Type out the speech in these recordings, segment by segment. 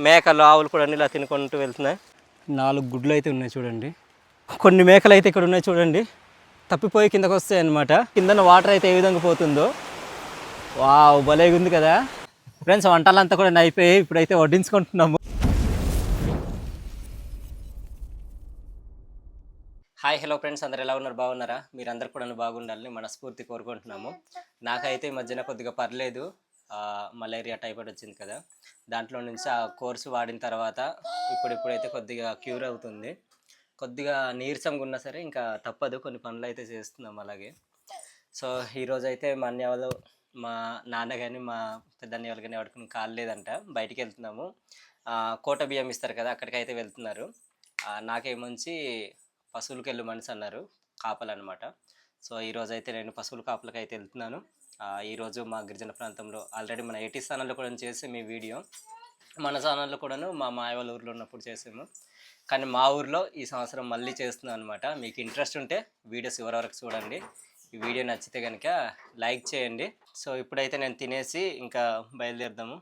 మేకలు ఆవులు కూడా ఇలా తినుకుంటూ వెళ్తున్నాయి. 4 గుడ్లు అయితే ఉన్నాయి చూడండి. కొన్ని మేకలు అయితే ఇక్కడ ఉన్నాయి చూడండి, తప్పిపోయి కిందకు వస్తాయి అన్నమాట. కిందన వాటర్ అయితే ఏ విధంగా పోతుందో వావ్ భలేగా ఉంది కదా ఫ్రెండ్స్. వంటలంతా కూడా అయిపోయి ఇప్పుడైతే వడ్డించుకుంటున్నాము. హాయ్ హలో ఫ్రెండ్స్, అందరు ఎలా ఉన్నారు? బాగున్నారా? మీరందరూ కూడా బాగుండాలని మనస్ఫూర్తి కోరుకుంటున్నాము. నాకైతే ఈ మధ్యన కొద్దిగా పర్లేదు, మలేరియా టైఫాయిడ్ వచ్చింది కదా, దాంట్లో నుంచి ఆ కోర్సు వాడిన తర్వాత ఇప్పుడైతే కొద్దిగా క్యూర్ అవుతుంది. కొద్దిగా నీరసంగా ఉన్నా సరే ఇంకా తప్పదు, కొన్ని పనులు అయితే చేస్తున్నాం అలాగే. సో ఈరోజు అయితే మా అన్నయ్య వాళ్ళు, మా నాన్న కానీ మా పెద్దన్నయ్య వాళ్ళు కానీ వాడుకుని కాలేదంట, బయటికి వెళ్తున్నాము. కోట బియ్యం ఇస్తారు కదా, అక్కడికి అయితే వెళ్తున్నారు. నాకేమొంచి పశువులకు వెళ్ళు మనిషి అన్నారు, కాపలన్నమాట. సో ఈరోజు అయితే నేను పశువుల కాపలకి అయితే వెళ్తున్నాను. ఈరోజు మా గిరిజన ప్రాంతంలో ఆల్రెడీ మన ఏటీ ఛానల్లో కూడా చేసే మీ వీడియో, మన ఛానల్లో కూడాను మా మాయ వాళ్ళ ఊర్లో ఉన్నప్పుడు చేసాము. కానీ మా ఊర్లో ఈ సంవత్సరం మళ్ళీ చేస్తున్నాను అనమాట. మీకు ఇంట్రెస్ట్ ఉంటే వీడియోస్ ఎవరి వరకు చూడండి. ఈ వీడియో నచ్చితే కనుక లైక్ చేయండి. సో ఇప్పుడైతే నేను తినేసి ఇంకా బయలుదేరుదాము.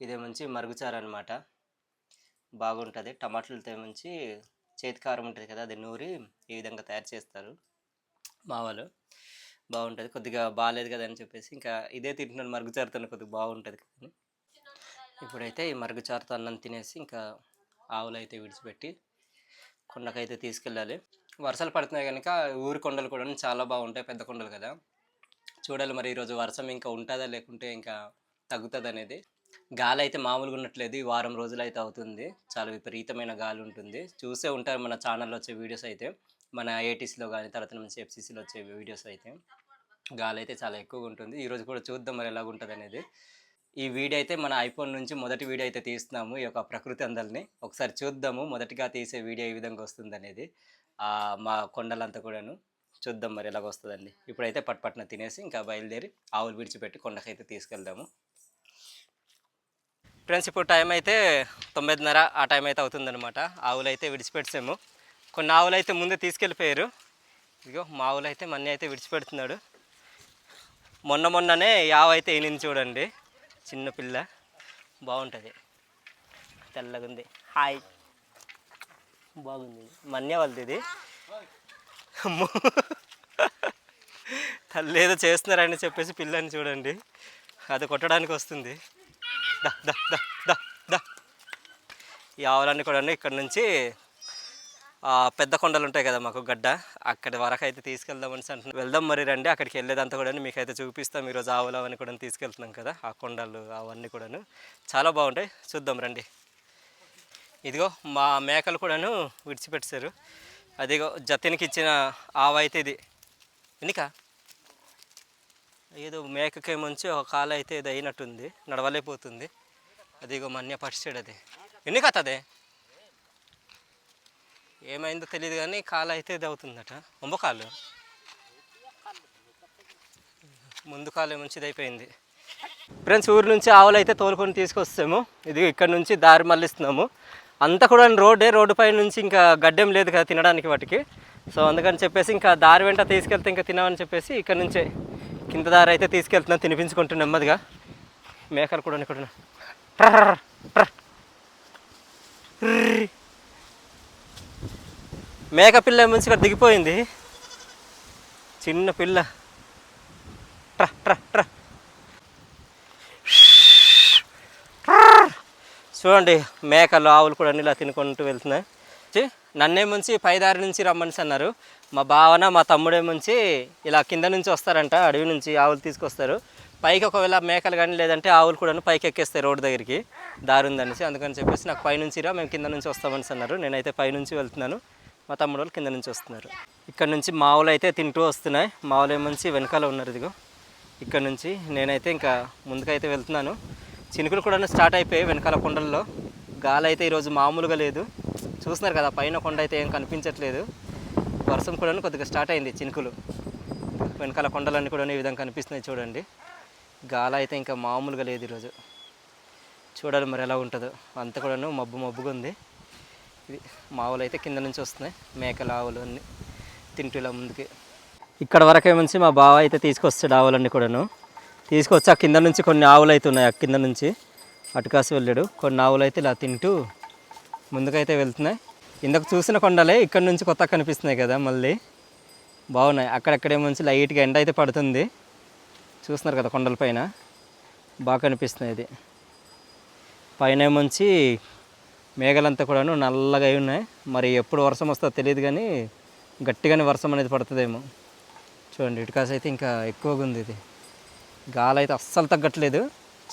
ఇదేమంచి మరుగుచారు అనమాట, బాగుంటుంది. టమాటాలతో మంచి చేతి కారం ఉంటుంది కదా, అది నూరి ఈ విధంగా తయారు చేస్తారు మా వాళ్ళు, బాగుంటుంది. కొద్దిగా బాగాలేదు కదా అని చెప్పేసి ఇంకా ఇదే తింటున్నాను, మరుగుచారుతో కొద్దిగా బాగుంటుంది కదా. ఇప్పుడైతే ఈ మరుగుచారుతో అన్నం తినేసి ఇంకా ఆవులు అయితే విడిచిపెట్టి కొండకైతే తీసుకెళ్ళాలి. వర్షాలు పడుతున్నాయి కనుక ఊరి కొండలు కూడా చాలా బాగుంటాయి, పెద్ద కొండలు కదా. చూడాలి మరి ఈరోజు వర్షం ఇంకా ఉంటుందా లేకుంటే ఇంకా తగ్గుతుంది అనేది. గాలి అయితే మామూలుగా ఉన్నట్లేదు, ఈ వారం రోజులు అయితే అవుతుంది. చాలా విపరీతమైన గాలి ఉంటుంది. చూసే ఉంటారు మన ఛానల్లో వచ్చే వీడియోస్ అయితే, మన ఏటీసీలో కానీ తర్వాత నుంచి ఎఫ్సీసీలో వచ్చే వీడియోస్ అయితే గాలి అయితే చాలా ఎక్కువగా ఉంటుంది. ఈరోజు కూడా చూద్దాం మరి ఎలాగుంటుంది అనేది. ఈ వీడియో అయితే మన ఐఫోన్ నుంచి మొదటి వీడియో అయితే తీస్తున్నాము, ఈ యొక్క ప్రకృతి అందల్ని ఒకసారి చూద్దాము. మొదటిగా తీసే వీడియో ఏ విధంగా వస్తుంది అనేది, మా కొండలంతా కూడాను చూద్దాం మరి ఎలాగ వస్తుందండి. ఇప్పుడైతే పట్టుపట్టున తినేసి ఇంకా బయలుదేరి ఆవులు విడిచిపెట్టి కొండకైతే తీసుకెళ్దాము. ఫ్రెండ్స్ ఇప్పుడు టైం అయితే 9:30 ఆ టైం అయితే అవుతుందన్నమాట. ఆవులు అయితే విడిచిపెట్టాము. కొన్ని ఆవులు అయితే ముందే తీసుకెళ్ళిపోయారు. ఇదిగో మా ఆవులు అయితే మన్ని అయితే విడిచిపెడుతున్నాడు. మొన్ననే ఆవు అయితే ఈనింది చూడండి, చిన్న పిల్ల బాగుంటుంది, తెల్లగా ఉంది. హాయ్, బాగుంది. మన్య వాళ్ళది ఇది. తల్లి ఏదో చేస్తున్నారని చెప్పేసి పిల్లని చూడండి, అది కొట్టడానికి వస్తుంది. దా దా దా దా దా. ఈ ఆవులన్నీ కూడా ఇక్కడ నుంచి పెద్ద కొండలు ఉంటాయి కదా మాకు గడ్డ, అక్కడి వరకు అయితే తీసుకెళ్దామని అంటున్నాను. వెళ్దాం మరి రండి. అక్కడికి వెళ్ళేదంతా కూడా మీకైతే చూపిస్తాం. ఈరోజు ఆవులు అవన్నీ కూడా తీసుకెళ్తున్నాం కదా, ఆ కొండలు అవన్నీ కూడాను చాలా బాగుంటాయి, చూద్దాం రండి. ఇదిగో మా మేకలు కూడాను విడిచిపెట్టారు. అదిగో జతినికి ఇచ్చిన ఆవు అయితే ఇది. ఎన్నిక ఏదో మేకకేమొంచి ఒక కాలు అయితే ఇది అయినట్టుంది, నడవలేకపోతుంది. అదిగో మన్య పరిచాడు, అది ఎన్ని కథదే ఏమైందో తెలియదు కానీ కాలు అయితే ఇది అవుతుందట. కాలు ముందు కాలు మంచిది అయిపోయింది. ఫ్రెండ్స్ ఊరి నుంచి ఆవులు అయితే తోలుకొని తీసుకొస్తాము. ఇది ఇక్కడ నుంచి దారి మళ్ళిస్తున్నాము. అంతా కూడా రోడ్డు పై నుంచి ఇంకా గడ్డెం లేదు కదా తినడానికి వాటికి. సో అందుకని చెప్పేసి ఇంకా దారి వెంట తీసుకెళ్తే ఇంకా తినమని చెప్పేసి ఇక్కడ నుంచే కింద దారి అయితే తీసుకెళ్తున్నాం, తినిపించుకుంటూ నెమ్మదిగా. మేకలు కూడా ఇక్కడ మేక పిల్ల మంచి ఇక్కడ దిగిపోయింది, చిన్న పిల్ల. చూడండి మేకలు ఆవులు కూడా ఇలా తినుకుంటూ వెళ్తున్నాయి. నన్నేముంచి పైదారి నుంచి రమ్మని అన్నారు. మా భావన మా తమ్ముడేముంచి ఇలా కింద నుంచి వస్తారంట, అడవి నుంచి ఆవులు తీసుకొస్తారు. పైకి ఒకవేళ మేకలు కానీ లేదంటే ఆవులు కూడా పైకి ఎక్కేస్తాయి, రోడ్డు దగ్గరికి దారి ఉందనేసి. అందుకని చెప్పేసి నాకు పైనుంచి మేము కింద నుంచి వస్తామని అన్నారు. నేనైతే పైనుంచి వెళ్తున్నాను, మా తమ్ముడు వాళ్ళు కింద నుంచి వస్తున్నారు. ఇక్కడ నుంచి మా ఆవులు అయితే తింటూ వస్తున్నాయి. మా ఆవులు ఏమొంచి వెనకాల ఉన్నారు. ఇదిగో ఇక్కడ నుంచి నేనైతే ఇంకా ముందుకైతే వెళ్తున్నాను. చినుకులు కూడా స్టార్ట్ అయిపోయాయి వెనకాల కొండల్లో. గాలి అయితే ఈరోజు మామూలుగా లేదు, చూస్తున్నారు కదా పైన కొండ అయితే ఏం కనిపించట్లేదు. వర్షం కూడా కొద్దిగా స్టార్ట్ అయింది, చినుకులు వెనకాల కొండలన్నీ కూడా ఈ విధంగా కనిపిస్తున్నాయి చూడండి. గాలి అయితే ఇంకా మామూలుగా లేదు ఈరోజు. చూడాలి మరి ఎలా ఉంటుందో. అంతా కూడా మబ్బుగా ఉంది. ఇది మా ఆవులు అయితే కింద నుంచి వస్తున్నాయి, మేకలు ఆవులు అన్నీ తింటూ ఇలా ముందుకి. ఇక్కడ వరకేమంచి మా బావ అయితే తీసుకొస్తాడు ఆవులన్నీ కూడాను. తీసుకొచ్చి ఆ కింద నుంచి కొన్ని ఆవులు అయితే ఉన్నాయి, ఆ కింద నుంచి అటు కాసి వెళ్ళాడు. కొన్ని ఆవులు అయితే ఇలా తింటూ ముందుకైతే వెళ్తున్నాయి. ఇందాక చూసిన కొండలే ఇక్కడ నుంచి కొత్తగా కనిపిస్తున్నాయి కదా, మళ్ళీ బాగున్నాయి. అక్కడక్కడే మంచి లైట్గా ఎండ అయితే పడుతుంది, చూస్తున్నారు కదా కొండల పైన బాగా కనిపిస్తున్నాయి. ఇది పైన మంచి మేఘాలంతా కూడాను నల్లగా అయి ఉన్నాయి. మరి ఎప్పుడు వర్షం వస్తుందో తెలియదు, కానీ గట్టిగానే వర్షం అనేది పడుతుందేమో. చూడండి ఇటుకాస అయితే ఇంకా ఎక్కువగా ఉంది. ఇది గాలి అయితే అస్సలు తగ్గట్లేదు,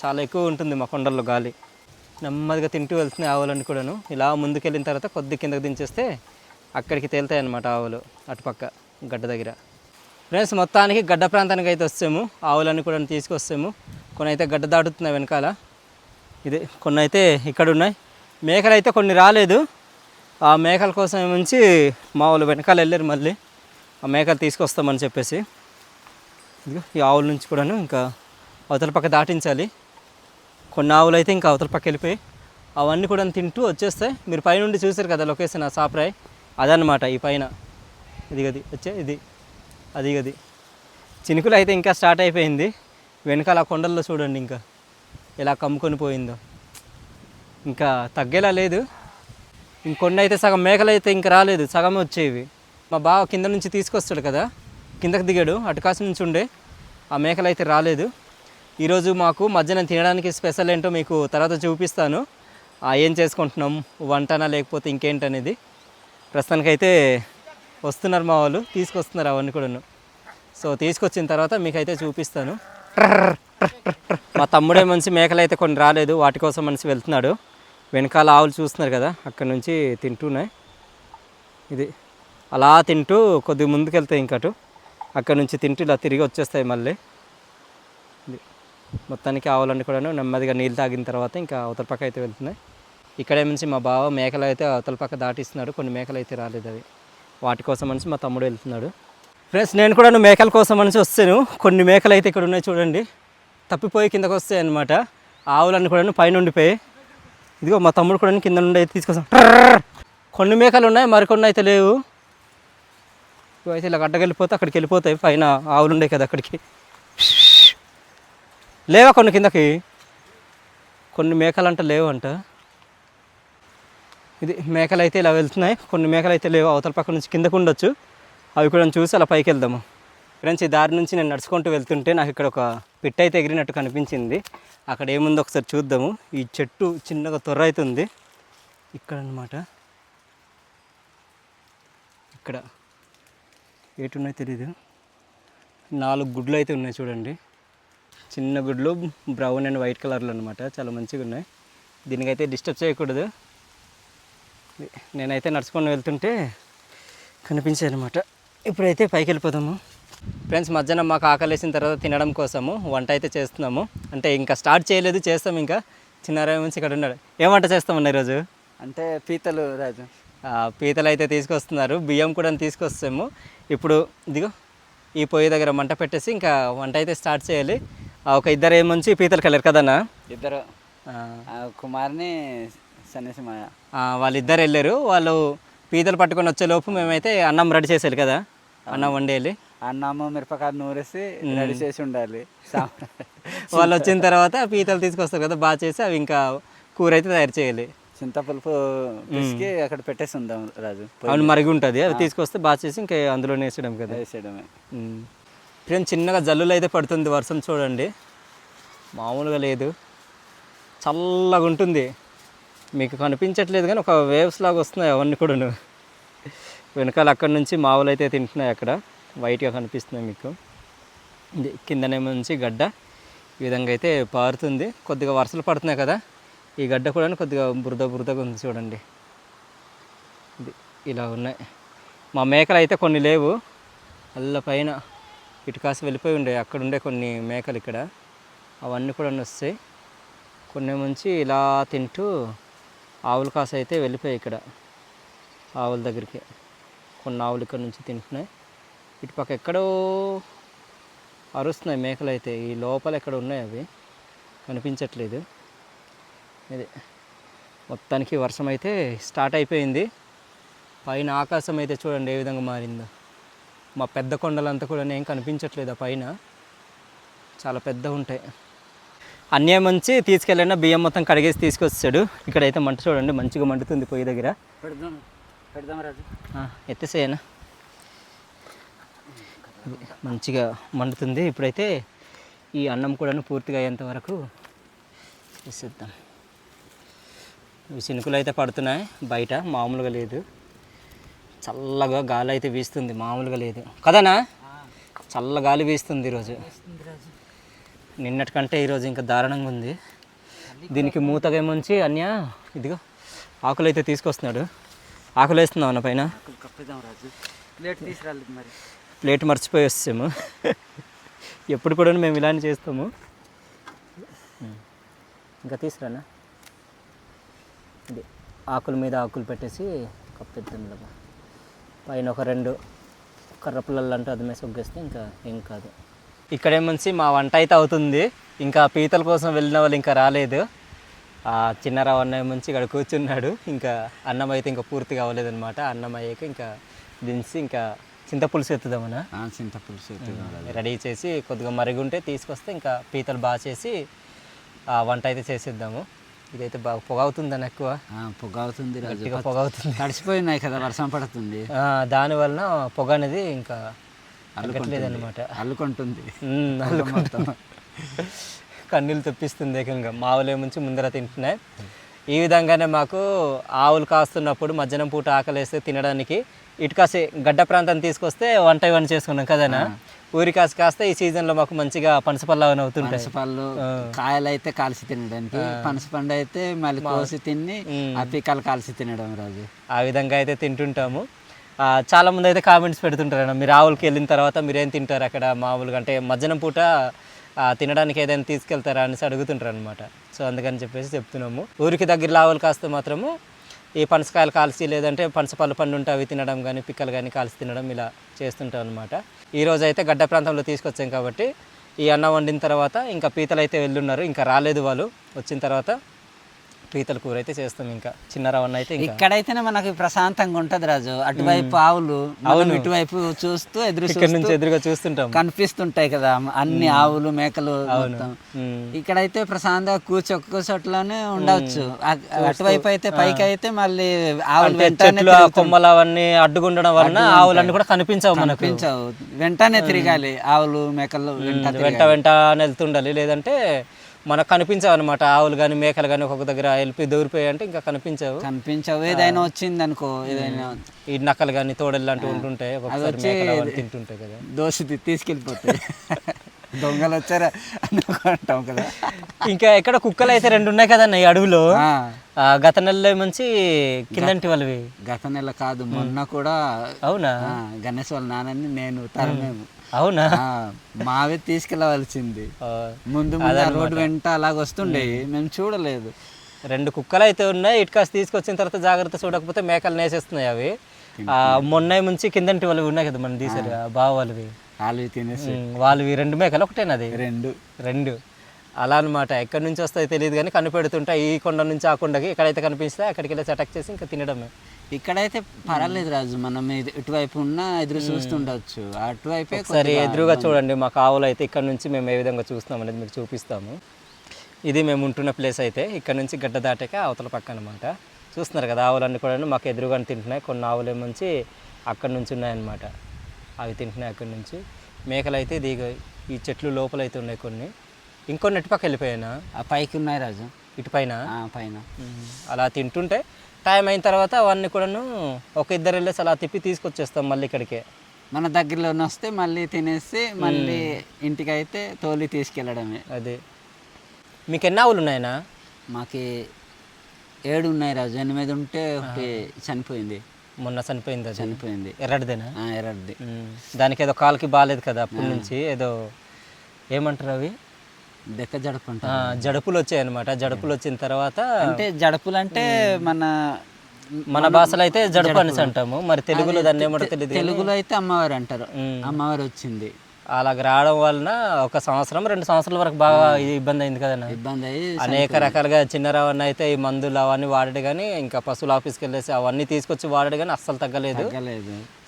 చాలా ఎక్కువ ఉంటుంది మా కొండల్లో గాలి. నెమ్మదిగా తింటూ వెళ్తున్నాయి ఆవులన్నీ కూడాను. ఇలా ముందుకెళ్ళిన తర్వాత కొద్ది కిందకి దించేస్తే అక్కడికి తేలుతాయి అన్నమాట ఆవులు, అటుపక్క గడ్డ దగ్గర. ఫ్రెండ్స్ మొత్తానికి గడ్డ ప్రాంతానికి అయితే వస్తాము, ఆవులన్నీ కూడా తీసుకొస్తాము. కొన్ని అయితే గడ్డ దాటుతున్నాయి వెనకాల, ఇది కొన్ని అయితే ఇక్కడ ఉన్నాయి. మేకలు అయితే కొన్ని రాలేదు, ఆ మేకల కోసం నుంచి మా వాళ్ళు వెనకాల వెళ్ళారు. మళ్ళీ ఆ మేకలు తీసుకొస్తామని చెప్పేసి ఇదిగో ఈ ఆవుల నుంచి కూడాను ఇంకా అవతల పక్క దాటించాలి. కొన్ని ఆవులు అయితే ఇంకా అవతల పక్క వెళ్ళిపోయి అవన్నీ కూడా తింటూ వచ్చేస్తాయి. మీరు పైనుండి చూసారు కదా లొకేషన్, ఆ సాప్రాయ్ అదనమాట. ఈ పైన ఇది గది వచ్చే ఇది అది గది చినుకులు అయితే ఇంకా స్టార్ట్ అయిపోయింది. వెనకాల ఆ కొండల్లో చూడండి ఇంకా ఎలా కమ్ముకొని పోయిందో, ఇంకా తగ్గేలా లేదు. ఇంకొన్ని అయితే సగం మేకలు అయితే ఇంకా రాలేదు, సగం వచ్చేవి. మా బావ కింద నుంచి తీసుకొస్తాడు కదా, కిందకి దిగాడు, అటుకాసి నుంచి ఉండే ఆ మేకలు అయితే రాలేదు. ఈరోజు మాకు మధ్యాహ్నం తినడానికి స్పెషల్ ఏంటో మీకు తర్వాత చూపిస్తాను. ఏం చేసుకుంటున్నాం, వంటనా లేకపోతే ఇంకేంటనేది. ప్రస్తుతానికైతే వస్తున్నారు మా వాళ్ళు, తీసుకొస్తున్నారు అవన్నీ కూడాను. సో తీసుకొచ్చిన తర్వాత మీకైతే చూపిస్తాను. మా తమ్ముడే మంచి మేకలు అయితే కొన్ని రాలేదు, వాటి కోసం మనిషి వెళ్తున్నాడు. వెనకాల ఆవులు చూస్తున్నారు కదా, అక్కడ నుంచి తింటున్నాయి. ఇది అలా తింటూ కొద్దిగా ముందుకు వెళ్తాయి, ఇంకటు అక్కడ నుంచి తింటూ ఇలా తిరిగి వచ్చేస్తాయి మళ్ళీ. ఇది మొత్తానికి ఆవులన్నీ కూడా నెమ్మదిగా నీళ్ళు తాగిన తర్వాత ఇంకా అవతల పక్క అయితే వెళ్తున్నాయి. ఇక్కడే నుంచి మా బావ మేకలు అయితే అవతల పక్క దాటిస్తున్నాడు. కొన్ని మేకలు అయితే రాలేదు, అవి వాటి కోసం మనిషి మా తమ్ముడు వెళ్తున్నాడు. ఫ్రెండ్స్ నేను కూడా మేకల కోసం మనిషి వస్తాను. కొన్ని మేకలు అయితే ఇక్కడ ఉన్నాయి చూడండి, తప్పిపోయి కిందకు వస్తాయి అన్నమాట. ఆవులన్నీ కూడా పైన ఉండిపోయి, ఇదిగో మా తమ్ముడు కూడా కింద నుండి అయితే తీసుకొస్తాం. కొన్ని మేకలు ఉన్నాయి, మరికొన్ని అయితే లేవు. అయితే ఇలా గడ్డకెళ్ళిపోతే అక్కడికి వెళ్ళిపోతాయి, పైన ఆవులు ఉండే కదా అక్కడికి. లేవా కొన్ని కిందకి, కొన్ని మేకలు అంట లేవు అంట. ఇది మేకలు అయితే ఇలా వెళ్తున్నాయి, కొన్ని మేకలు అయితే లేవు. అవతల పక్క నుంచి కిందకు ఉండొచ్చు, అవి కూడా చూసి అలా పైకి వెళ్దాము. ఫ్రెండ్స్ ఈ దారి నుంచి నేను నడుచుకుంటూ వెళ్తుంటే నాకు ఇక్కడ ఒక పిట్ట అయితే ఎగిరినట్టు కనిపించింది. అక్కడ ఏముందో ఒకసారి చూద్దాము. ఈ చెట్టు చిన్నగా తొర్ర అయితే ఉంది ఇక్కడ అన్నమాట. ఇక్కడ ఏటున్నాయో తెలీదు, 4 గుడ్లు అయితే ఉన్నాయి చూడండి. చిన్న గుడ్లు బ్రౌన్ అండ్ వైట్ కలర్లో అనమాట, చాలా మంచిగా ఉన్నాయి. దీనికైతే డిస్టర్బ్ చేయకూడదు. నేనైతే నడుచుకొని వెళ్తుంటే కనిపించాయి అనమాట. ఇప్పుడైతే పైకి వెళ్ళిపోదాము. ఫ్రెండ్స్ మధ్యాహ్నం మాకు ఆకలేసిన తర్వాత తినడం కోసము వంట అయితే చేస్తున్నాము. అంటే ఇంకా స్టార్ట్ చేయలేదు, చేస్తాం. ఇంకా చిన్నారాయి నుంచి ఇక్కడ ఉన్నాడు. ఏం వంట చేస్తామన్న ఈరోజు? అంటే పీతలు రాజు, పీతలు అయితే తీసుకొస్తున్నారు, బియ్యం కూడా తీసుకొస్తాము. ఇప్పుడు ఇదిగో ఈ పొయ్యి దగ్గర మంట పెట్టేసి ఇంకా వంట అయితే స్టార్ట్ చేయాలి. ఒక ఇద్దరు ఏముంచి పీతలకు వెళ్ళారు కదన్నా, ఇద్దరు కుమార్ని సన్యాసి మాయ, వాళ్ళిద్దరు వెళ్ళారు. వాళ్ళు పీతలు పట్టుకొని వచ్చేలోపు మేమైతే అన్నం రెడీ చేసేయాలి కదా, అన్నం వండేయాలి. అన్నము మిరపకాయలు నూరేసి రెడీ చేసి ఉండాలి. వాళ్ళు వచ్చిన తర్వాత పీతలు తీసుకొస్తారు కదా, బాగా చేసి అవి ఇంకా కూర అయితే తయారు చేయాలి. చింతపులుపు పిసికి అక్కడ పెట్టేసి ఉందాం రాజు. అవును మరిగి ఉంటుంది, అవి తీసుకొస్తే బాగా చేసి ఇంకా అందులోనే వేసేయడం కదా. వేసేయడమే. ఫ్రెండ్స్ చిన్నగా జల్లులు అయితే పడుతుంది, వర్షం చూడండి మామూలుగా లేదు, చల్లగా ఉంటుంది. మీకు కనిపించట్లేదు కానీ ఒక వేవ్స్ లాగా వస్తున్నాయి అవన్నీ కూడా. వెనకాల అక్కడ నుంచి మావులు అయితే తింటున్నాయి, అక్కడ వైట్గా కనిపిస్తున్నాయి మీకు. ఇది కిందనే నుంచి గడ్డ ఈ విధంగా అయితే పారుతుంది. కొద్దిగా వర్షాలు పడుతున్నాయి కదా, ఈ గడ్డ కూడా కొద్దిగా బురదగా ఉంది చూడండి. ఇది ఇలా ఉన్నాయి. మా మేకలు అయితే కొన్ని లేవు, అల్ల పైన ఇటు కాసి వెళ్ళిపోయి ఉండే, అక్కడ ఉండే కొన్ని మేకలు ఇక్కడ, అవన్నీ కూడా వస్తాయి. కొన్ని నుంచి ఇలా తింటూ ఆవుల కాస అయితే వెళ్ళిపోయాయి ఇక్కడ ఆవుల దగ్గరికి. కొన్ని ఆవులు ఇక్కడ నుంచి తింటున్నాయి, ఇటు పక్క ఎక్కడో అరుస్తున్నాయి మేకలు అయితే. ఈ లోపల ఎక్కడ ఉన్నాయి అవి కనిపించట్లేదు. ఇది మొత్తానికి వర్షం అయితే స్టార్ట్ అయిపోయింది. పైన ఆకాశం అయితే చూడండి ఏ విధంగా మారిందో. మా పెద్ద కొండలంతా కూడా ఏం కనిపించట్లేదు, ఆ పైన చాలా పెద్ద ఉంటాయి. అన్యాయం మంచి తీసుకెళ్ళిన బియ్యం మొత్తం కడిగేసి తీసుకొచ్చాడు. ఇక్కడైతే మంట చూడండి మంచిగా మండుతుంది పొయ్యి దగ్గర. పెడదాం రాజు. ఎత్తేసేయనా మంచిగా మండుతుంది. ఇప్పుడైతే ఈ అన్నం కూడా పూర్తిగా అయ్యేంత వరకు వేసేద్దాం. ఇవి చినుకులు అయితే పడుతున్నాయి బయట, మామూలుగా లేదు. చల్లగా గాలి అయితే వీస్తుంది, మామూలుగా లేదు కదనా. చల్ల గాలి వీస్తుంది ఈరోజు, నిన్నటికంటే ఈరోజు ఇంకా దారుణంగా ఉంది. దీనికి మూతగా ఏమొంచి అన్య ఇదిగో ఆకులు అయితే తీసుకొస్తున్నాడు. ఆకులు వేస్తున్నావు అన్న పైన. కప్పిద్దాం రాజు. ప్లేట్ తీసుకురాలేదు మరి. ప్లేట్ మర్చిపోయి వస్తాము. ఎప్పుడు కూడా మేము ఇలానే చేస్తాము. ఇంకా తీసుకురానా. ఇది ఆకుల మీద ఆకులు పెట్టేసి కప్పిద్దాం. పైన ఒక 2 కర్రపుల్లలు అంటే అది మీద సొగ్గేస్తే ఇంకా ఏం కాదు. ఇక్కడేమొచ్చి మా వంట అయితే అవుతుంది. ఇంకా పీతల కోసం వెళ్ళిన వాళ్ళు ఇంకా రాలేదు. చిన్నరావు అన్నయ్య ముంచి ఇక్కడ కూర్చున్నాడు. ఇంకా అన్నం అయితే ఇంకా పూర్తిగా అవ్వలేదన్నమాట. అన్నం అయ్యాక ఇంకా దించి ఇంకా చింతపులుసు ఎత్తుదామన్నా. చింతపులుసు రెడీ చేసి కొద్దిగా మరుగుంటే తీసుకొస్తే ఇంకా పీతలు బాగా చేసి వంట అయితే చేసేద్దాము. ఇదైతే బాగా పొగ అవుతుందని ఎక్కువ పొగ అవుతుంది, పొగ అవుతుంది. తడిసిపోయినాయి కదా, వర్షం పడుతుంది. దానివల్ల పొగ అనేది ఇంకా అలగట్లేదన్నమాట. అల్లుకుంటుంది. కన్నీళ్ళు తెప్పిస్తుంది ఏకంగా. మావులే ముంచి ముందర తింటున్నాయి. ఈ విధంగానే మాకు ఆవులు కాస్తున్నప్పుడు మధ్యాహ్నం పూట ఆకలేస్తే తినడానికి ఇటుకాసి గడ్డ ప్రాంతాన్ని తీసుకొస్తే వంట ఇవన్నీ చేసుకున్నాం కదనా. ఊరి కాస్తే ఈ సీజన్లో మాకు మంచిగా పనసపళ్ళు అవన్నీ అవుతుంటాయి. పనసపళ్ళు కాయలు అయితే కాల్చి తినడానికి, పనసపండు అయితే మళ్ళీ కోసి తిని ఆ పిక్కలు కాల్చి తినడం రాజు. ఆ విధంగా అయితే తింటుంటాము. చాలామంది అయితే కామెంట్స్ పెడుతుంటారు, మీరు ఆవులకి వెళ్ళిన తర్వాత మీరేం తింటారు అక్కడ మామూలుగా, అంటే మధ్యాహ్నం పూట తినడానికి ఏదైనా తీసుకెళ్తారా అనేసి అడుగుతుంటారు అనమాట. సో అందుకని చెప్పేసి చెప్తున్నాము. ఊరికి దగ్గరలో ఆవులు కాస్తే మాత్రము ఈ పనసకాయలు కాల్చి లేదంటే పనసపళ్ళు పండు ఉంటే అవి తినడం కానీ పిక్కలు కానీ కాల్చి తినడం ఇలా చేస్తుంటాం అనమాట. ఈరోజు అయితే గడ్డ ప్రాంతంలో తీసుకొచ్చాం కాబట్టి ఈ అన్నం వండిన తర్వాత ఇంకా పీతలు అయితే వెళ్ళున్నారు. ఇంకా రాలేదు వాళ్ళు. వచ్చిన తర్వాత పీతల కూర అయితే చేస్తాం. ఇంకా చిన్నరావన్న అయితే ఇక్కడైతేనే మనకి ప్రశాంతంగా ఉంటది రాజు. అటువైపు ఆవులు, అవును, ఇటువైపు చూస్తూ ఎదురుగా చూస్తుంటాం, కనిపిస్తుంటాయి కదా అన్ని ఆవులు మేకలు మొత్తం. ఇక్కడైతే ప్రశాంతంగా కూర్చోట్లోనే ఉండవచ్చు. అటువైపు అయితే పైకి అయితే మళ్ళీ ఆవులు కొమ్మలు అవన్నీ అడ్డుకుండడం వలన ఆవులన్నీ కూడా కనిపించవు. వెంటనే తిరగాలి ఆవులు మేకలు, వెంట వెళ్తుండాలి. లేదంటే మనకు కనిపించవు అనమాట. ఆవులు కానీ మేకలు కానీ ఒక్కొక్క దగ్గర వెళ్ళిపోయి దూరిపోయి అంటే ఇంకా కనిపించవు. ఏదైనా వచ్చింది అనుకో, ఏదైనా ఈ నక్కలు కానీ తోడలు లాంటివి ఉంటుంటాయి, ఒక్కొక్కసారి తింటుంటాయి కదా, దోశ తీసుకెళ్ళిపోతాయి. దొంగలు వచ్చారా అనుకుంటాం కదా. ఇంకా ఎక్కడ కుక్కలు అయితే 2 ఉన్నాయి కదన్న ఈ అడవిలో. గత నెలలో మంచి కిందంటి వాళ్ళవి. గత నెల కాదు, మొన్న కూడా. అవునా? గణేష్ వాళ్ళ నాన్నని నేను తరమేము. అవునా? మావే తీసుకెళ్ళవలసింది. ముందు రోడ్డు వెంట అలాగ వస్తుండే, మేము చూడలేదు. 2 కుక్కలు అయితే ఉన్నాయి. ఇటుకాసి తీసుకొచ్చిన తర్వాత జాగ్రత్త చూడకపోతే మేకలు నేసేస్తున్నాయి అవి. మొన్న ముంచి కిందంటి వాళ్ళవి ఉన్నాయి కదా మనం తీసారు బావ వాళ్ళవి, వాళ్ళవి తినేసి వాళ్ళవి 2 మేకలు ఒకటేనది 2 అలా అనమాట. ఎక్కడి నుంచి వస్తాయో తెలియదు కానీ కనిపెడుతుంటాయి. ఈ కొండ నుంచి ఆ కొండకి ఎక్కడైతే కనిపిస్తే అక్కడికి వెళ్ళి అటాక్ చేసి ఇంకా తినడమే. ఇక్కడైతే పర్వాలేదు రాజు, మనం ఇటువైపు ఉన్న ఎదురు చూస్తుండవచ్చు. అటువైపు ఒకసారి ఎదురుగా చూడండి. మాకు ఆవులు అయితే ఇక్కడ నుంచి మేము ఏ విధంగా చూస్తున్నాం అనేది మీకు చూపిస్తాము. ఇది మేము ఉంటున్న ప్లేస్ అయితే ఇక్కడ నుంచి గడ్డ దాటాక అవతల పక్క అనమాట. చూస్తున్నారు కదా ఆవులన్నీ కూడా మాకు ఎదురుగానే తింటున్నాయి. కొన్ని ఆవులు ఏమొచ్చి అక్కడ నుంచి ఉన్నాయన్నమాట, అవి తింటున్నాయి అక్కడి నుంచి. మేకలు అయితే ఈ చెట్లు లోపల అయితే ఉన్నాయి కొన్ని. ఇంకొన్ని ఇటుపక్క వెళ్ళిపోయానా పైకి ఉన్నాయి రాజు, ఇటు పైన పైన అలా తింటుంటే టైం అయిన తర్వాత అవన్నీ కూడాను ఒక 2 వెళ్ళేసి అలా తిప్పి తీసుకొచ్చేస్తాం మళ్ళీ ఇక్కడికే. మన దగ్గరలోనే వస్తే మళ్ళీ తినేసి మళ్ళీ ఇంటికి అయితే తోలి తీసుకెళ్ళడమే. అదే. మీకు ఎన్ని ఆవులు ఉన్నాయనా? మాకి 7 ఉన్నాయి రాజు. 8 ఉంటే ఒకటి చనిపోయింది. మొన్న చనిపోయింది. ఎర్రడిదేనా? ఎర్రడిది. దానికి ఏదో కాలుకి బాగాలేదు కదా అప్పటి నుంచి, ఏదో ఏమంటారు అవి దెక్క జడుపు, జడుపులు వచ్చాయి అనమాట. జడుపులు వచ్చిన తర్వాత అంటే జడుపులు అంటే మన భాషలో అయితే జడుపు అనేసి అంటాము. మరి తెలుగులో దాన్ని ఏమంటారు తెలియదు. తెలుగులో అయితే అమ్మవారు అంటారు. అమ్మవారు వచ్చింది. అలాగ రావడం వలన 1 సంవత్సరం 2 సంవత్సరాల వరకు బాగా ఇబ్బంది అయింది కదా. ఇబ్బంది అయ్యి అనేక రకాలుగా చిన్నరావన్న అయితే ఈ మందులు అవన్నీ వాడాడు కానీ, ఇంకా పశువుల ఆఫీస్కి వెళ్ళేసి అవన్నీ తీసుకొచ్చి వాడాడు కానీ అస్సలు తగ్గలేదు.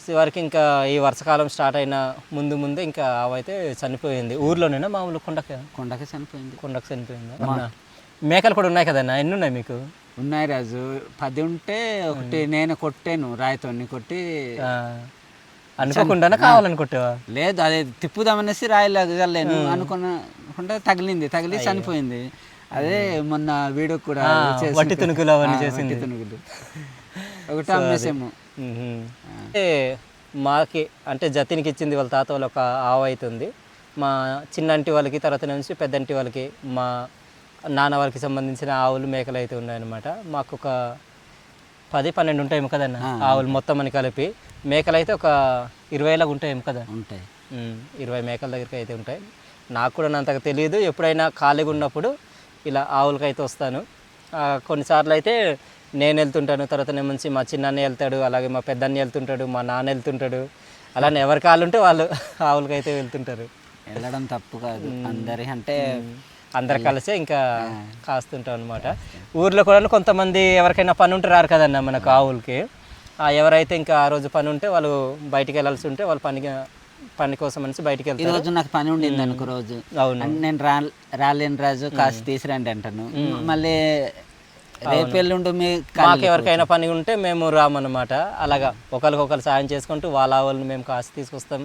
చివరికి ఇంకా ఈ వర్షాకాలం స్టార్ట్ అయిన ముందే ఇంకా అవైతే చనిపోయింది. ఊర్లోనేనా మామూలు కొండకి చనిపోయింది. కొండకు చనిపోయింది. అవునా? మేకలు కూడా ఉన్నాయి కదన్నా, ఎన్ని ఉన్నాయి మీకు? ఉన్నాయి రాజు, 10 ఉంటే ఒకటి నేను కొట్టాను, రాయితో కొట్టి. అనుకోకుండా కావాలనుకుంటావా? లేదు, అదే తిప్పుదామనేసి రాయలేను అనుకున్నా తగిలి చనిపోయింది. అదే మొన్న వీడియో కూడా వట్టి తునుకులు అవన్నీ చేసింది. తునుకులు ఒకటి అమ్మేసాము. అంటే మాకి అంటే జతినికి ఇచ్చింది వాళ్ళ తాత వాళ్ళు ఒక ఆవు అవుతుంది. మా చిన్నంటి వాళ్ళకి, తర్వాత నుంచి పెద్దంటి వాళ్ళకి, మా నాన్న వాళ్ళకి సంబంధించిన ఆవులు మేకలు అయితే ఉన్నాయన్నమాట. మాకు ఒక 10-12 ఉంటాయేమో కదన్న ఆవులు మొత్తం అని కలిపి. మేకలు అయితే ఒక 20 ఉంటాయేమో కదా. ఉంటాయి, 20 మేకల దగ్గరికి అయితే ఉంటాయి. నాకు కూడా అంతగా తెలియదు. ఎప్పుడైనా ఖాళీగా ఉన్నప్పుడు ఇలా ఆవులకి అయితే వస్తాను. కొన్నిసార్లు అయితే నేను వెళ్తుంటాను, తర్వాత నుంచి మా చిన్నాన్న వెళ్తాడు, అలాగే మా పెద్దన్న వెళ్తుంటాడు, మా నాన్న వెళ్తుంటాడు. అలానే ఎవరి కాళ్ళు ఉంటే వాళ్ళు ఆవులకి అయితే వెళ్తుంటారు. వెళ్ళడం తప్పు కాదు, అందరి అంటే అందరు కలిసే ఇంకా కాస్తుంటాం అనమాట. ఊర్లో కూడా కొంతమంది ఎవరికైనా పని ఉంటే రారు కదన్న మనకు ఆవులకి. ఎవరైతే ఇంకా ఆ రోజు పని ఉంటే వాళ్ళు బయటికి వెళ్ళాల్సి ఉంటే వాళ్ళు పని కోసం అనేసి బయటికి వెళ్తారు. ఈ రోజు నాకు పని ఉండింది అనుకో రోజు, అవును, నేను రాలేని రాజు కాసి తీసిరండి అంటాను. మళ్ళీ రేపు ఎల్లుండి మాకు ఎవరికైనా పని ఉంటే మేము రామన్నమాట. అలాగా ఒకరికొకరు సాయం చేసుకుంటూ వాళ్ళ ఆవులను మేము కాసి తీసుకొస్తాం.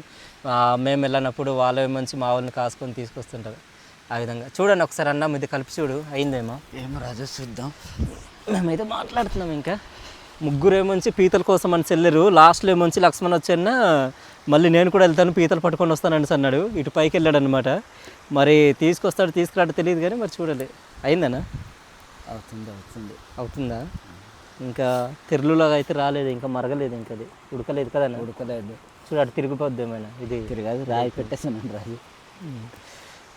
మేము వెళ్ళినప్పుడు వాళ్ళే మంచి మా ఆవులను కాసుకొని తీసుకొస్తుంటారు. ఆ విధంగా చూడండి ఒకసారి అన్నం ఇది కలిపి చూడు, అయిందేమో. ఏమో రాజు చూద్దాం. మేమైతే మాట్లాడుతున్నాం. ఇంకా ముగ్గురు ఏమొంచి పీతల కోసం అని చెల్లెరు. లాస్ట్లో ఏమొంచి లక్ష్మణ్ వచ్చాన మళ్ళీ నేను కూడా వెళ్తాను పీతలు పట్టుకొని వస్తానండి అన్నాడు. ఇటు పైకి వెళ్ళాడు అనమాట. మరి తీసుకురాడు తెలియదు కానీ మరి చూడాలి. అయిందనా? అవుతుందా? ఇంకా తెరులులాగా అయితే రాలేదు, ఇంకా మరగలేదు, ఇంకా అది ఉడకలేదు కదన్నా. ఉడకలేదు. చూడు అటు తిరిగిపోద్ది ఏమైనా. ఇది తిరగదు, రాయి పెట్టేసాను రాజు.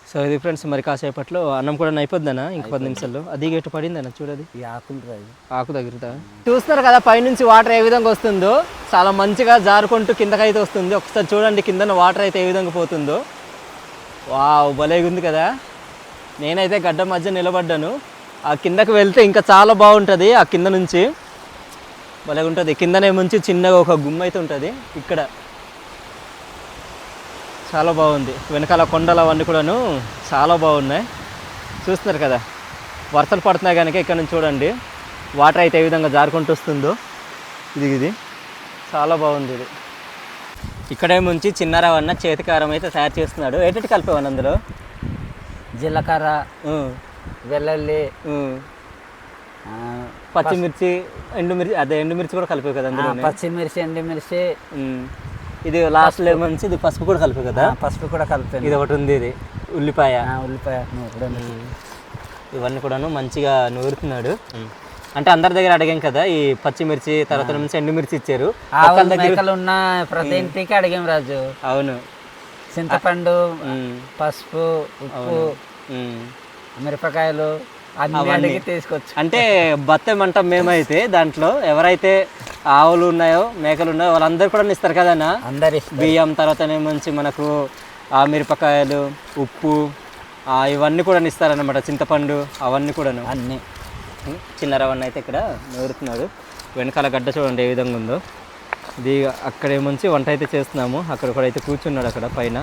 సో ఇది ఫ్రెండ్స్, మరి కాసేపట్లో అన్నం కూడా అయిపోద్దనా, ఇంక 10 నిమిషాల్లో. అది గేటు పడిందన్న చూడది, ఈ ఆకులు రాజు, ఆకు తగులుతా. చూస్తున్నారు కదా పైనుంచి వాటర్ ఏ విధంగా వస్తుందో, చాలా మంచిగా జారుకుంటూ కిందకైతే వస్తుంది. ఒకసారి చూడండి కింద వాటర్ అయితే ఏ విధంగా పోతుందో. వావ్, భలేగా ఉంది కదా. నేనైతే గడ్డ మధ్య నిలబడ్డాను. ఆ కిందకి వెళ్తే ఇంకా చాలా బాగుంటుంది. ఆ కింద నుంచి భలేగా ఉంటుంది. కిందనే ముంచి చిన్నగా ఒక గుమ్మ అయితే ఉంటుంది. ఇక్కడ చాలా బాగుంది. వెనకాల కొండలు అవన్నీ కూడాను చాలా బాగున్నాయి. చూస్తున్నారు కదా, వర్షాలు పడుతున్నాయి కనుక ఇక్కడ నుంచి చూడండి వాటర్ అయితే ఏ విధంగా జారుకుంటూ వస్తుందో. ఇది చాలా బాగుంది. ఇది ఇక్కడేముంచి చిన్నారావన్న చేతికారం అయితే తయారు చేస్తున్నాడు. ఏంటంటే కలిపేవాడిని అందులో జీలకర్ర, వెల్లుల్లి, పచ్చిమిర్చి, ఎండుమిర్చి కూడా కలిపే కదా అందులో. పచ్చిమిర్చి, ఎండుమిర్చి. ఇది లాస్ట్ ఏమొంచి ఇది పసుపు కూడా కలిపే కదా. పసుపు కూడా కలిపాను. ఇది ఒకటి ఉంది, ఇది ఉల్లిపాయ. ఇవన్నీ కూడాను మంచిగా నూరుతున్నాడు. అంటే అందరి దగ్గర అడిగాం కదా ఈ పచ్చిమిర్చి, తర్వాత నుంచి ఎండుమిర్చి ఇచ్చారు. ఉన్న ప్రతి ఇంటికి అడిగాం రాజు. అవును, చింతపండు, పసుపు, ఉప్పు, మిరపకాయలు అన్ని తీసుకొచ్చు. అంటే బత్తమంటాం మేమైతే. దాంట్లో ఎవరైతే ఆవులు ఉన్నాయో మేకలు ఉన్నాయో వాళ్ళందరూ కూడా ఇస్తారు కదన్నా. అందరి బియ్యం, తర్వాత మంచి మనకు ఆ మిరపకాయలు, ఉప్పు, ఇవన్నీ కూడా ఇస్తారనమాట. చింతపండు అవన్నీ కూడాను అన్నీ. చిన్నరవన్నీ అయితే ఇక్కడ నూరుతున్నాడు. వెనకాల గడ్డ చూడండి ఏ విధంగా ఉందో. ఇది అక్కడేముంచి వంట అయితే చేస్తున్నాము. అక్కడ కూడా అయితే కూర్చున్నాడు అక్కడ పైన.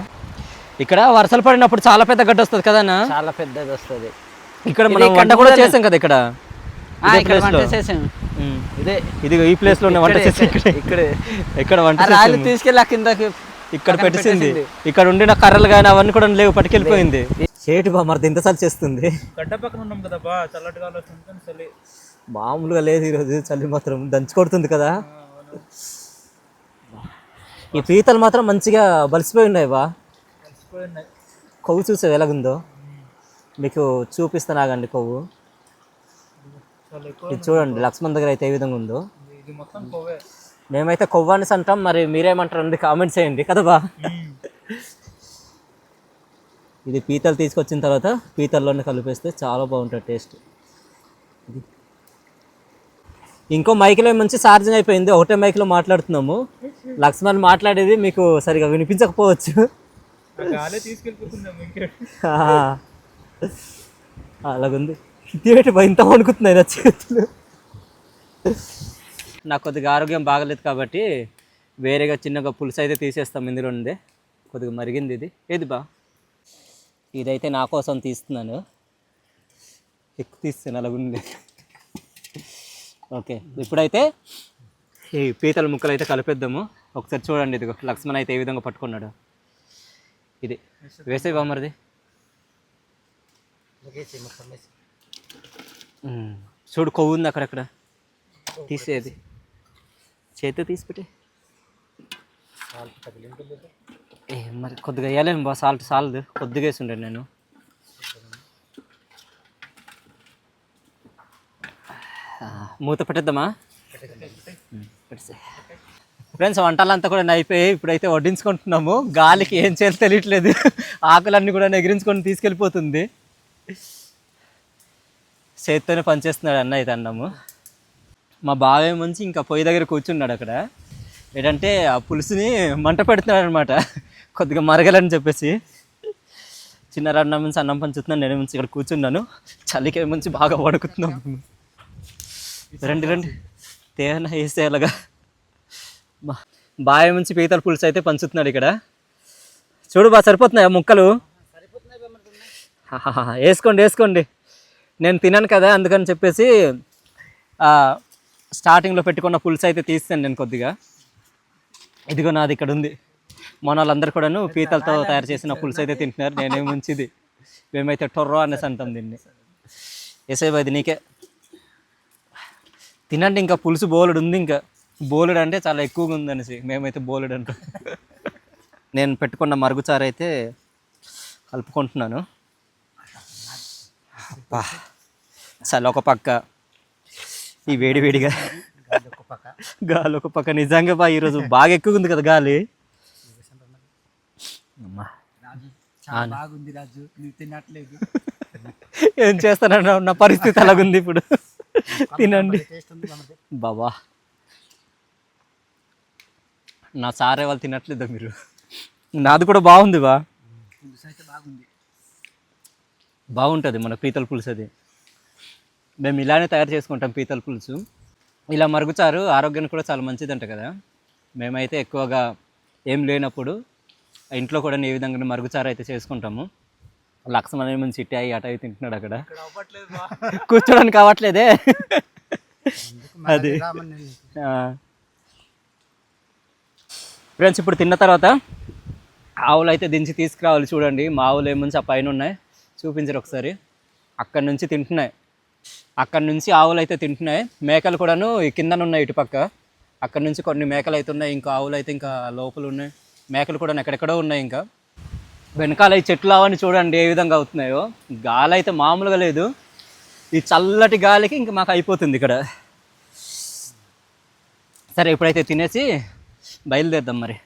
ఇక్కడ వర్షాలు పడినప్పుడు చాలా పెద్ద గడ్డ వస్తుంది కదన్నా. చాలా పెద్దది వస్తుంది. ఇక్కడ మనం వంట కూడా చేసాం కదా ఇక్కడ. ఇది ఈ ప్లేస్ లో వంట చేసి ఇక్కడ వంట తీసుకెళ్ళి కిందకి ఇక్కడ పెట్టేసింది. ఇక్కడ ఉండిన కర్రలు కానీ అవన్నీ కూడా లేవు, పట్టుకెళ్ళిపోయింది. చేటు బా మరి ఇంతసారి చేస్తుంది. గడ్డ పక్కన ఉన్నాం కదా బా, చల్లటి గాలి వస్తుంది. చలి మామూలుగా లేదు ఈరోజు. చలి మాత్రం దంచి కొడుతుంది కదా. ఈ పీతలు మాత్రం మంచిగా బలిసిపోయి ఉన్నాయి బా. కొవ్వు చూసావు ఎలాగుందో, మీకు చూపిస్తాను ఆగండి. కొవ్వు ఇది చూడండి, లక్ష్మణ్ దగ్గర అయితే ఏ విధంగా ఉందో. మేమైతే కొవ్వు అనేసి అంటాం, మరి మీరేమంటారు కామెంట్స్ చేయండి కదా బా. ఇది పీతలు తీసుకొచ్చిన తర్వాత పీతల్లోనే కలిపేస్తే చాలా బాగుంటుంది టేస్ట్. ఇంకో మైక్లో మంచి ఛార్జింగ్ అయిపోయింది. ఒకటే మైక్లో మాట్లాడుతున్నాము. లక్ష్మణ్ మాట్లాడేది మీకు సరిగా వినిపించకపోవచ్చు. అలాగుంది. ఇదేంటి ఇంత వణుకుతున్నాయి నా చేతులు. నాకు కొద్దిగా ఆరోగ్యం బాగలేదు కాబట్టి వేరేగా చిన్నగా పులుసు అయితే తీసేస్తాం ఇందులో ఉండే. కొద్దిగా మరిగింది ఇది. ఏది బా, ఇదైతే నా కోసం తీస్తున్నాను. ఎక్కువ తీస్తాను అలాగుంది. ఓకే, ఇప్పుడైతే ఈ పీతల ముక్కలు అయితే కలిపేద్దాము. ఒకసారి చూడండి, ఇదిగో లక్ష్మణ్ అయితే ఏ విధంగా పట్టుకున్నాడు. ఇది వేసే బామరిది. చూడు, కొవ్వు ఉంది అక్కడక్కడ, తీసేది చేతితో తీసిపెట్టి. మరి కొద్దిగా వేయలేను బా, సాల్ట్ సాలదు, కొద్దిగా వేసి ఉండే నేను. మూత పెట్టేద్దామా? ఫ్రెండ్స్, వంటలంతా కూడా అయిపోయి ఇప్పుడైతే వడ్డించుకుంటున్నాము. గాలికి ఏం చేయాలో తెలియట్లేదు, ఆకులన్నీ కూడా ఎగిరించుకొని తీసుకెళ్ళిపోతుంది. చేత్తోనే పనిచేస్తున్నాడు అన్న అయితే అన్నము. మా బావే మంచి ఇంకా పొయ్యి దగ్గర కూర్చున్నాడు అక్కడ. ఏంటంటే ఆ పులుసుని మంట పెడుతున్నాడు అనమాట, కొద్దిగా మరగలని చెప్పేసి. చిన్న అన్నం నుంచి అన్నం పంచుతున్నాను, నేను మంచి ఇక్కడ కూర్చున్నాను. చలికి మంచి బాగా వడుకుతున్నాం. రండి రండి, తేన వేసేలాగా. బావి నుంచి పీతల పులుసు అయితే పంచుతున్నాడు ఇక్కడ. చూడు బా, సరిపోతున్నాయి ముక్కలు. వేసుకోండి వేసుకోండి, నేను తినాను కదా అందుకని చెప్పేసి స్టార్టింగ్లో పెట్టుకున్న పులుసు అయితే తీస్తాను నేను కొద్దిగా. ఇదిగో నాది ఇక్కడ ఉంది. మన వాళ్ళందరూ కూడాను పీతలతో తయారు చేసిన పులుసు అయితే తింటున్నారు. నేనే మంచిది, మేమైతే టొర్రో అనేసి అంటాం దీన్ని. వేసేది అది నీకే తినండి. ఇంకా పులుసు బోలెడు ఉంది, ఇంకా బోలెడు అంటే చాలా ఎక్కువగా ఉందనేసి మేమైతే బోలెడు అంటాం. నేను పెట్టుకున్న మరుగుచారు అయితే కలుపుకుంటున్నాను. అబ్బా, చాలా ఒక పక్క ఈ వేడి వేడిగా, గాలి ఒక పక్క. నిజంగా బా ఈరోజు బాగా ఎక్కువ ఉంది కదా గాలి. బాగుంది రాజు, నువ్వు తినట్లేదు. ఏం చేస్తానన్నా, నా పరిస్థితి అలాగుంది ఇప్పుడు. తినండి బాబా, నా సారే వాళ్ళు తినట్లేదా మీరు? నాది కూడా బాగుంది బా, బాగుంటుంది మన పీతల పులుసు. అది మేము ఇలానే తయారు చేసుకుంటాం పీతల పులుసు. ఇలా మరుగుచారు ఆరోగ్యానికి కూడా చాలా మంచిదంట కదా. మేమైతే ఎక్కువగా ఏం లేనప్పుడు ఇంట్లో కూడా ఈ విధంగా మరుగుచారు అయితే చేసుకుంటాము. లక్ష్మణ్ మంచి ఇట్టి అయ్యి అటు అవి తింటున్నాడు అక్కడ. కూర్చోడానికి కావట్లేదే అది. ఫ్రెండ్స్, ఇప్పుడు తిన్న తర్వాత ఆవులు అయితే దించి తీసుకురావాలి. చూడండి, మా ఆవులు ఏముంచి ఆ పైన ఉన్నాయి, చూపించరు ఒకసారి. అక్కడి నుంచి తింటున్నాయి, అక్కడి నుంచి ఆవులు అయితే తింటున్నాయి. మేకలు కూడాను ఈ కిందన ఉన్నాయి ఇటుపక్క. అక్కడి నుంచి కొన్ని మేకలు అయితే ఉన్నాయి, ఇంకా ఆవులు అయితే ఇంకా లోపల ఉన్నాయి. మేకలు కూడా ఎక్కడెక్కడో ఉన్నాయి. ఇంకా వెనకాల ఈ చెట్లు అవన్నీ చూడండి ఏ విధంగా అవుతున్నాయో. గాలి అయితే మామూలుగా లేదు. ఈ చల్లటి గాలికి ఇంక మాకు అయిపోతుంది ఇక్కడ. సరే, ఇప్పుడైతే తినేసి బయలుదేరుదాం మరి.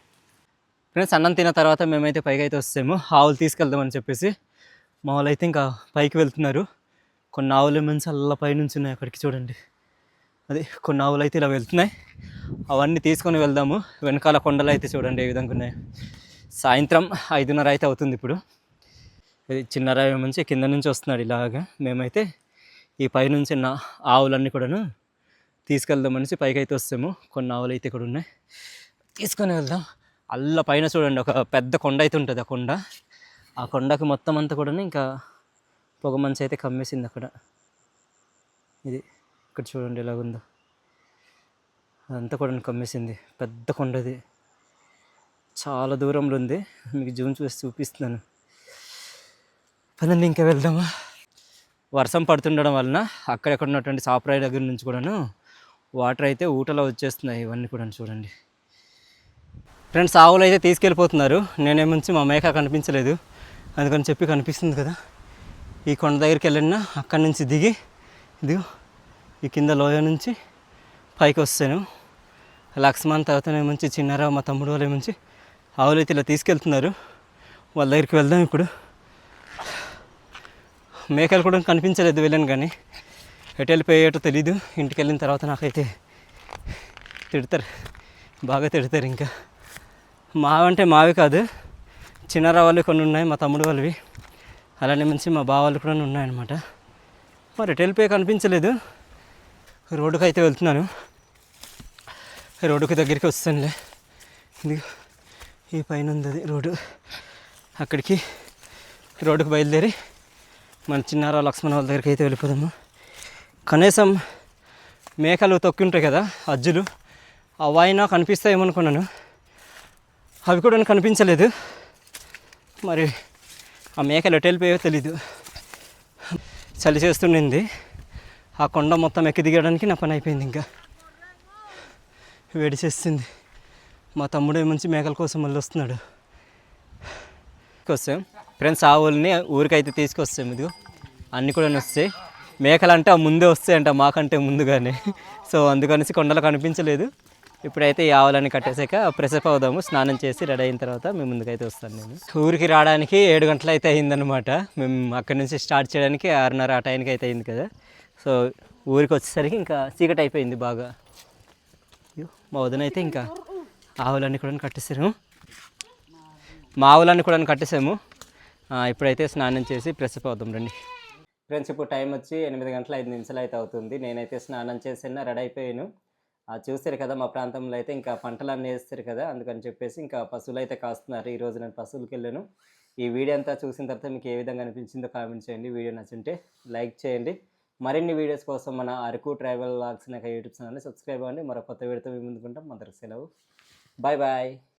ఫ్రెండ్స్, అన్నం తిన్న తర్వాత మేమైతే పైకి అయితే వస్తాము. ఆవులు తీసుకెళ్దామని చెప్పేసి మా వాళ్ళు అయితే ఇంకా పైకి వెళ్తున్నారు. కొన్ని ఆవులు మంచి అల్ల పైనుంచి ఉన్నాయి అక్కడికి చూడండి. అది కొన్ని ఆవులు అయితే ఇలా వెళ్తున్నాయి, అవన్నీ తీసుకొని వెళ్దాము. వెనకాల కొండలు అయితే చూడండి ఏ విధంగా ఉన్నాయి. సాయంత్రం 5:30 అయితే అవుతుంది ఇప్పుడు. ఇది చిన్నరాయి నుంచి కింద నుంచి వస్తున్నాడు ఇలాగా. మేమైతే ఈ పైనుంచి నా ఆవులన్నీ కూడాను తీసుకెళ్దామనేసి పైకి అయితే వస్తాము. కొన్ని ఆవులు అయితే ఇక్కడ ఉన్నాయి, తీసుకొని వెళ్దాం. అల్ల పైన చూడండి ఒక పెద్ద కొండ అయితే ఉంటుంది. ఆ కొండకి మొత్తం అంతా కూడా ఇంకా పొగ మంచి అయితే కమ్మేసింది అక్కడ. ఇది ఇక్కడ చూడండి ఎలాగుందో, అదంతా కూడా కమ్మేసింది. పెద్ద కొండది, చాలా దూరంలో ఉంది. మీకు జూమ్ చేసి చూపిస్తున్నాను. పదండి ఇంకా వెళ్దామా. వర్షం పడుతుండడం వలన అక్కడెక్కడ ఉన్నటువంటి సాప్రాయి దగ్గర నుంచి కూడాను వాటర్ అయితే ఊటలో వచ్చేస్తున్నాయి. ఇవన్నీ కూడా చూడండి ఫ్రెండ్స్. ఆవులు అయితే తీసుకెళ్ళిపోతున్నారు. నేనేముంచి మా మేక కనిపించలేదు, అందుకని చెప్పి కనిపిస్తుంది కదా ఈ కొండ దగ్గరికి వెళ్ళినా అక్కడి నుంచి దిగి ఇదిగో ఈ కింద లోయ నుంచి పైకి వస్తాను. లక్ష్మణ్ తర్వాత ఏమంచి చిన్నారావు మా తమ్ముడు వాళ్ళు ఏమంచి ఆవులు అయితే ఇలా తీసుకెళ్తున్నారు. వాళ్ళ దగ్గరికి వెళ్దాం ఇప్పుడు. మేకలు కూడా కనిపించలేదు వెళ్ళాను, కానీ ఎటు వెళ్ళిపోయేటో తెలీదు. ఇంటికి వెళ్ళిన తర్వాత నాకైతే తిడతారు, బాగా తిడతారు. ఇంకా మావంటే మావి కాదు, చిన్నారావు వాళ్ళు కొన్ని ఉన్నాయి, మా తమ్ముడు వాళ్ళవి, అలానే మంచి మా బావ వాళ్ళు కూడా ఉన్నాయన్నమాట. మరి ఎటు వెళ్ళిపోయి కనిపించలేదు. రోడ్డుకి అయితే వెళ్తున్నాను, రోడ్డుకి దగ్గరికి వస్తానులే. ఇదిగో ఈ పైన ఉంది అది రోడ్డు. అక్కడికి రోడ్డుకు బయలుదేరి మన చిన్నారావు లక్ష్మణ వాళ్ళ దగ్గరికి అయితే వెళ్ళిపోదాము. కనీసం మేకలు తొక్కి ఉంటాయి కదా అజ్జులు, అవైనా కనిపిస్తాయేమనుకున్నాను, అవి కూడా కనిపించలేదు. మరి ఆ మేకలు ఎటు వెళ్ళిపోయాయో తెలీదు. చలి చేస్తుండింది, ఆ కొండ మొత్తం ఎక్కి దిగడానికి నా పని అయిపోయింది. ఇంకా వేడి చేస్తుంది. మా తమ్ముడు మంచి మేకల కోసం మళ్ళీ వస్తున్నాడు. వస్తాం ఫ్రెండ్స్, ఆవుల్ని ఊరికైతే తీసుకొస్తాం. ఇదిగో అన్నీ కూడా వస్తాయి. మేకలు అంటే ముందే వస్తాయంట మాకంటే ముందుగానే. సో అందుకనేసి కొండలు కనిపించలేదు. ఇప్పుడైతే ఈ ఆవులన్నీ కట్టేసాక ఫ్రెషప్ అవుదాము. స్నానం చేసి రెడీ అయిన తర్వాత మేము ముందుకైతే వస్తాను. నేను ఊరికి రావడానికి 7 గంటలు అయితే అయిందనమాట. మేము అక్కడి నుంచి స్టార్ట్ చేయడానికి 6:30 ఆ టైంకి అయితే అయింది కదా. సో ఊరికి వచ్చేసరికి ఇంకా చీకటి అయిపోయింది బాగా. మా వదిన అయితే ఇంకా ఆవులన్నీ కూడా కట్టేసాము. మా ఆవులన్నీ కూడా కట్టేసాము. ఇప్పుడైతే స్నానం చేసి ఫ్రెషప్ అవుదాం రండి. ఫ్రెండ్స్, ఇప్పుడు టైం వచ్చి 8:05 అయితే అవుతుంది. నేనైతే స్నానం చేసినా రెడీ అయిపోయాను. చూస్తారు కదా మా ప్రాంతంలో అయితే ఇంకా పంటలు అన్నీ వేస్తారు కదా, అందుకని చెప్పేసి ఇంకా పశువులు అయితే కాస్తున్నారు. ఈరోజు నేను పశువులకి వెళ్ళాను. ఈ వీడియో అంతా చూసిన తర్వాత మీకు ఏ విధంగా అనిపించిందో కామెంట్ చేయండి. వీడియో నచ్చుంటే లైక్ చేయండి. మరిన్ని వీడియోస్ కోసం మన అరకు ట్రావెల్ వ్లాగ్స్ యూట్యూబ్ ఛానల్ని సబ్స్క్రైబ్ అవ్వండి. మరో కొత్త వీడియోతో మీ ముందుకుంటాం. అందరికి సెలవు. Bye bye.